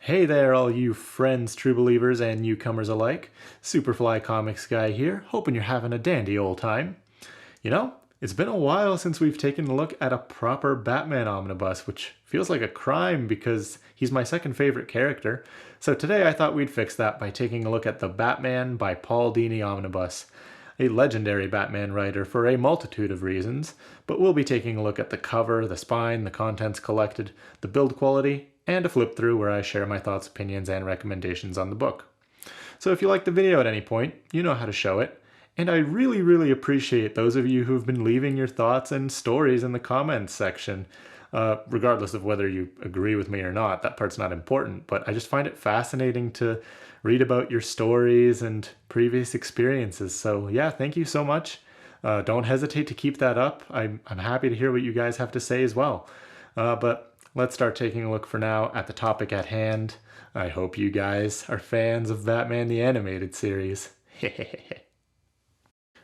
Hey there, all you friends, true believers, and newcomers alike. Superfly Comics guy here, hoping you're having a dandy old time. You know, it's been a while since we've taken a look at a proper Batman omnibus, which feels like a crime because he's my second favorite character. So today I thought we'd fix that by taking a look at The Batman by Paul Dini Omnibus, a legendary Batman writer for a multitude of reasons, but we'll be taking a look at the cover, the spine, the contents collected, the build quality, and a flip through where I share my thoughts, opinions, and recommendations on the book. So if you like the video at any point, you know how to show it. And I really appreciate those of you who've been leaving your thoughts and stories in the comments section. Regardless of whether you agree with me or not, that part's not important, but I just find it fascinating to read about your stories and previous experiences. So yeah, thank you so much. Don't hesitate to keep that up. I'm happy to hear what you guys have to say as well. But let's start taking a look for now at the topic at hand. I hope you guys are fans of Batman the Animated Series.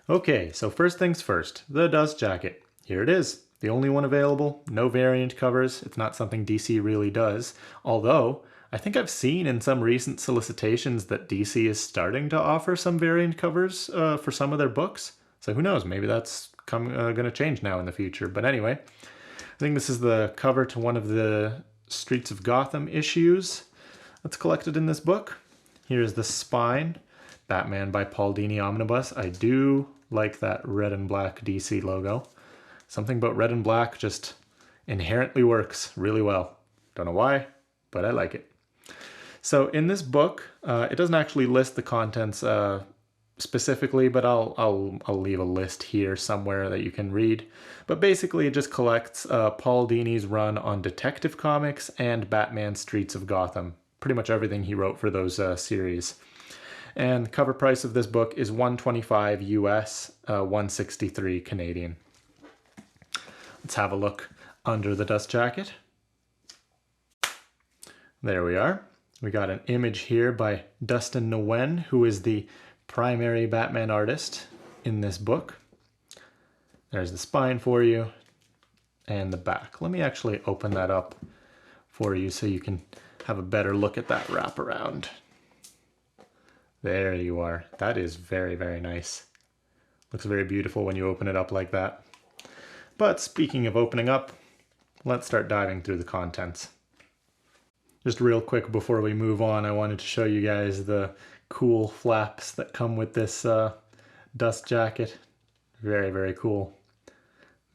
Okay, so first things first, the dust jacket. Here it is. The only one available, no variant covers. It's not something DC really does. Although, I think I've seen in some recent solicitations that DC is starting to offer some variant covers for some of their books. So who knows, maybe that's going to change now in the future. But anyway, I think this is the cover to one of the Streets of Gotham issues that's collected in this book. Here's the spine, Batman by Paul Dini Omnibus. I do like that red and black DC logo. Something about red and black just inherently works really well. Don't know why, but I like it. So in this book, it doesn't actually list the contents specifically, but I'll leave a list here somewhere that you can read. But basically it just collects Paul Dini's run on Detective Comics and Batman Streets of Gotham. Pretty much everything he wrote for those series. And the cover price of this book is $125 US, $163 Canadian. Let's have a look under the dust jacket. There we are. We got an image here by Dustin Nguyen, who is the primary Batman artist in this book. There's the spine for you and the back. Let me actually open that up for you so you can have a better look at that wraparound. There you are. That is very nice. Looks very beautiful when you open it up like that. But speaking of opening up, let's start diving through the contents. Just real quick before we move on, I wanted to show you guys the cool flaps that come with this dust jacket. Very cool.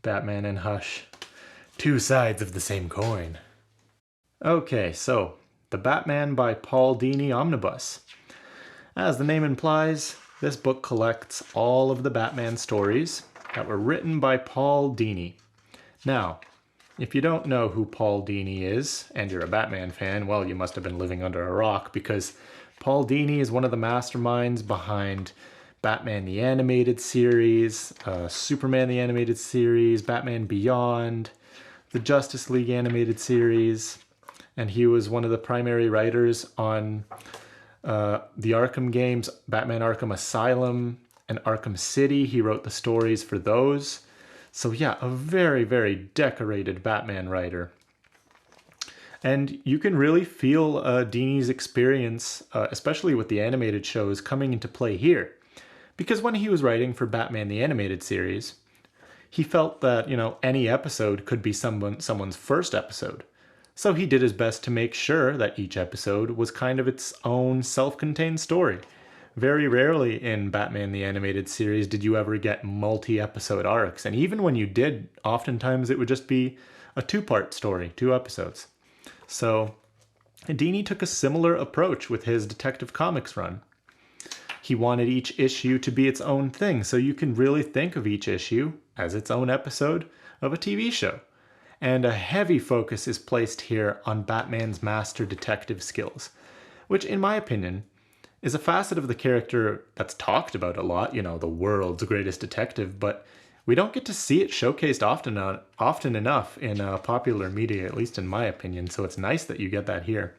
Batman and Hush. Two sides of the same coin. Okay, so The Batman by Paul Dini Omnibus. As the name implies, this book collects all of the Batman stories that were written by Paul Dini. Now, if you don't know who Paul Dini is, and you're a Batman fan, well, you must have been living under a rock, because Paul Dini is one of the masterminds behind Batman the Animated Series, Superman the Animated Series, Batman Beyond, the Justice League Animated Series, and he was one of the primary writers on the Arkham games, Batman Arkham Asylum and Arkham City. He wrote the stories for those. So yeah, a very decorated Batman writer. And you can really feel Dini's experience, especially with the animated shows, coming into play here. Because when he was writing for Batman the Animated Series, he felt that, you know, any episode could be someone's first episode. So he did his best to make sure that each episode was kind of its own self-contained story. Very rarely in Batman the Animated Series did you ever get multi-episode arcs. And even when you did, oftentimes it would just be a two-part story, 2 episodes. So Dini took a similar approach with his Detective Comics run. He wanted each issue to be its own thing, so you can really think of each issue as its own episode of a TV show. And a heavy focus is placed here on Batman's master detective skills, which in my opinion is a facet of the character that's talked about a lot, you know, the world's greatest detective, but we don't get to see it showcased often enough in popular media, at least in my opinion, so it's nice that you get that here.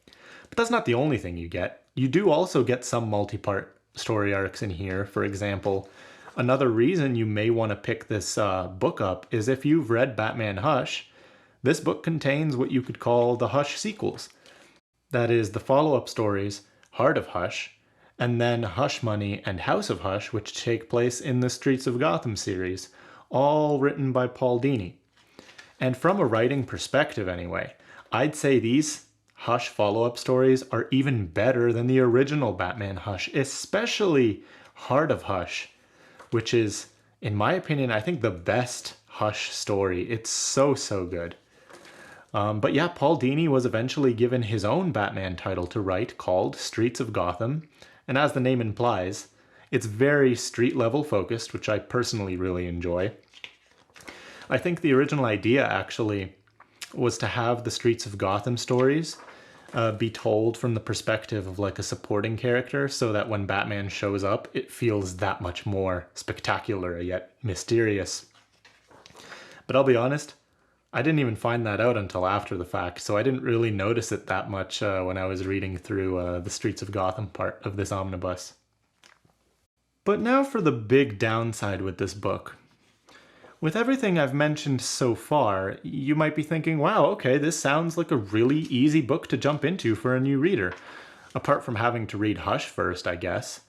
But that's not the only thing you get. You do also get some multi-part story arcs in here. For example, another reason you may want to pick this book up is if you've read Batman Hush, this book contains what you could call the Hush sequels. That is the follow-up stories, Heart of Hush, and then Hush Money and House of Hush, which take place in the Streets of Gotham series, all written by Paul Dini. And from a writing perspective anyway, I'd say these Hush follow-up stories are even better than the original Batman Hush, especially Heart of Hush, which is, in my opinion, I think the best Hush story. It's so, so good. But yeah, Paul Dini was eventually given his own Batman title to write called Streets of Gotham. And as the name implies, it's very street level focused, which I personally really enjoy. I think the original idea actually was to have the Streets of Gotham stories be told from the perspective of like a supporting character, so that when Batman shows up, it feels that much more spectacular yet mysterious. But I'll be honest, I didn't even find that out until after the fact, so I didn't really notice it that much when I was reading through the Streets of Gotham part of this omnibus. But now for the big downside with this book. With everything I've mentioned so far, you might be thinking, wow, okay, this sounds like a really easy book to jump into for a new reader, apart from having to read Hush first, I guess.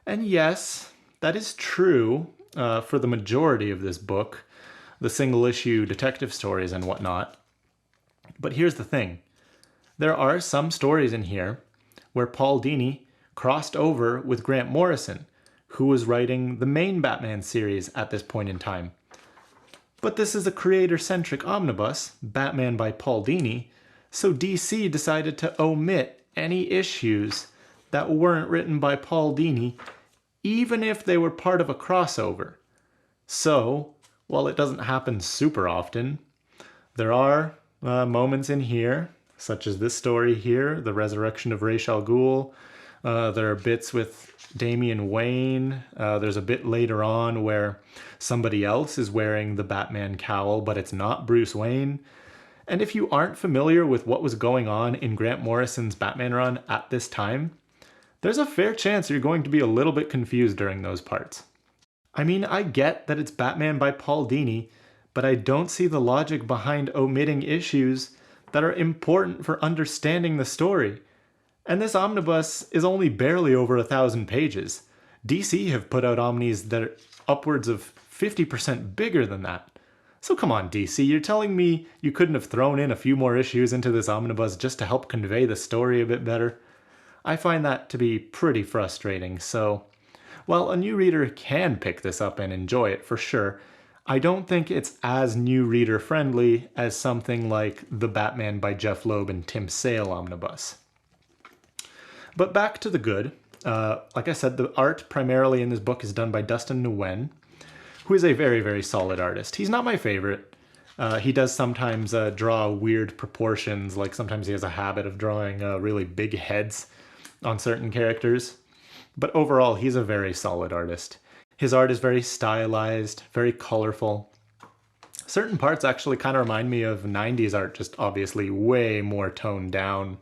And yes, that is true for the majority of this book, the single-issue detective stories and whatnot. But here's the thing. There are some stories in here where Paul Dini crossed over with Grant Morrison, who was writing the main Batman series at this point in time. But this is a creator-centric omnibus, Batman by Paul Dini, so DC decided to omit any issues that weren't written by Paul Dini, even if they were part of a crossover. So, while it doesn't happen super often, there are moments in here, such as this story here, the resurrection of Ra's al Ghul. There are bits with Damian Wayne. There's a bit later on where somebody else is wearing the Batman cowl, but it's not Bruce Wayne. And if you aren't familiar with what was going on in Grant Morrison's Batman run at this time, there's a fair chance you're going to be a little bit confused during those parts. I mean, I get that it's Batman by Paul Dini, but I don't see the logic behind omitting issues that are important for understanding the story. And this omnibus is only barely over 1,000 pages. DC have put out omnis that are upwards of 50% bigger than that. So come on, DC, you're telling me you couldn't have thrown in a few more issues into this omnibus just to help convey the story a bit better? I find that to be pretty frustrating, so while a new reader can pick this up and enjoy it for sure, I don't think it's as new reader friendly as something like the Batman by Jeff Loeb and Tim Sale omnibus. But back to the good. Like I said, the art primarily in this book is done by Dustin Nguyen, who is a very, very solid artist. He's not my favorite. He does sometimes draw weird proportions, like sometimes he has a habit of drawing really big heads on certain characters. But overall, he's a very solid artist. His art is very stylized, very colorful. Certain parts actually kind of remind me of 90s art, just obviously way more toned down.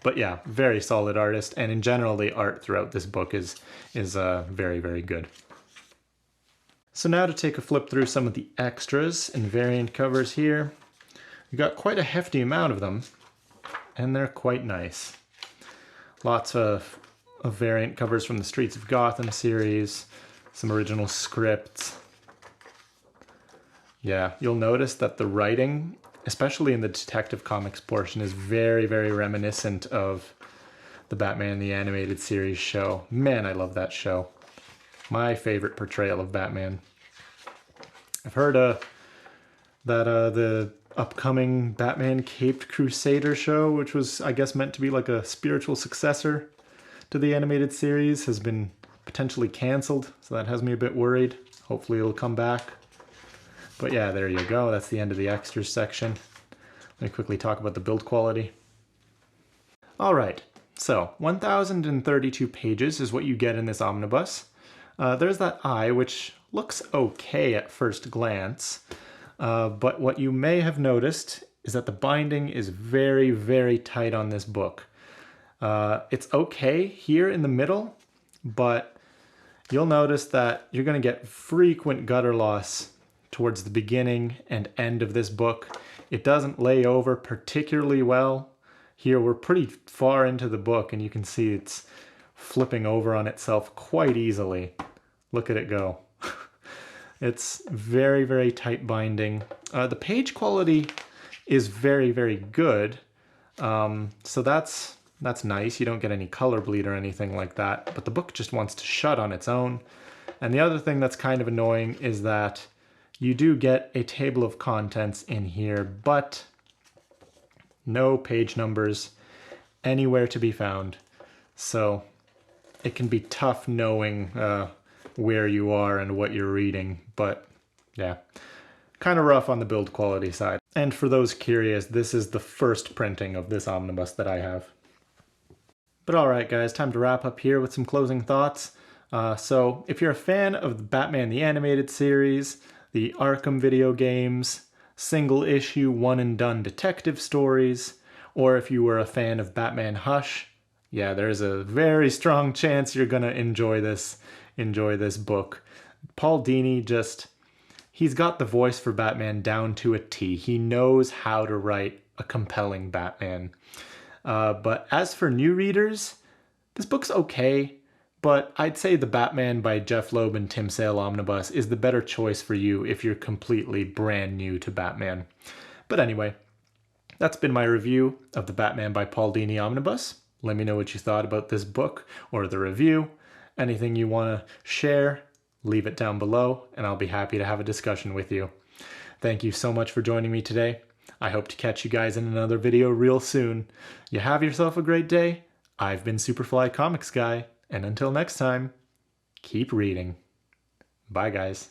But yeah, very solid artist, and in general, the art throughout this book is very, very good. So now to take a flip through some of the extras and variant covers here. We got quite a hefty amount of them, and they're quite nice. Lots of variant covers from the Streets of Gotham series, some original scripts. Yeah, you'll notice that the writing, especially in the Detective Comics portion, is very, very reminiscent of the Batman the Animated Series show. Man, I love that show. My favorite portrayal of Batman. I've heard that the upcoming Batman Caped Crusader show, which was, I guess, meant to be like a spiritual successor to the animated series, has been potentially canceled, so that has me a bit worried. Hopefully it'll come back. But yeah, there you go. That's the end of the extras section. Let me quickly talk about the build quality. Alright, so 1,032 pages is what you get in this omnibus. There's that eye, which looks okay at first glance, but what you may have noticed is that the binding is very, very tight on this book. It's okay here in the middle, but you'll notice that you're going to get frequent gutter loss towards the beginning and end of this book. It doesn't lay over particularly well. Here we're pretty far into the book and you can see it's flipping over on itself quite easily. Look at it go. It's very, very tight binding. The page quality is very, very good. So that's nice. You don't get any color bleed or anything like that, but the book just wants to shut on its own. And the other thing that's kind of annoying is that you do get a table of contents in here, but no page numbers anywhere to be found. So it can be tough knowing where you are and what you're reading, but yeah, kind of rough on the build quality side. And for those curious, this is the first printing of this omnibus that I have. But alright guys, time to wrap up here with some closing thoughts. So if you're a fan of the Batman the Animated Series, the Arkham video games, single issue one and done detective stories, or if you were a fan of Batman Hush, yeah, there's a very strong chance you're gonna enjoy this book. Paul Dini he's got the voice for Batman down to a T. He knows how to write a compelling Batman. But as for new readers, this book's okay, but I'd say the Batman by Jeff Loeb and Tim Sale Omnibus is the better choice for you if you're completely brand new to Batman. But anyway, that's been my review of the Batman by Paul Dini Omnibus. Let me know what you thought about this book or the review. Anything you want to share, leave it down below, and I'll be happy to have a discussion with you. Thank you so much for joining me today. I hope to catch you guys in another video real soon. You have yourself a great day. I've been Superfly Comics Guy, and until next time, keep reading. Bye guys.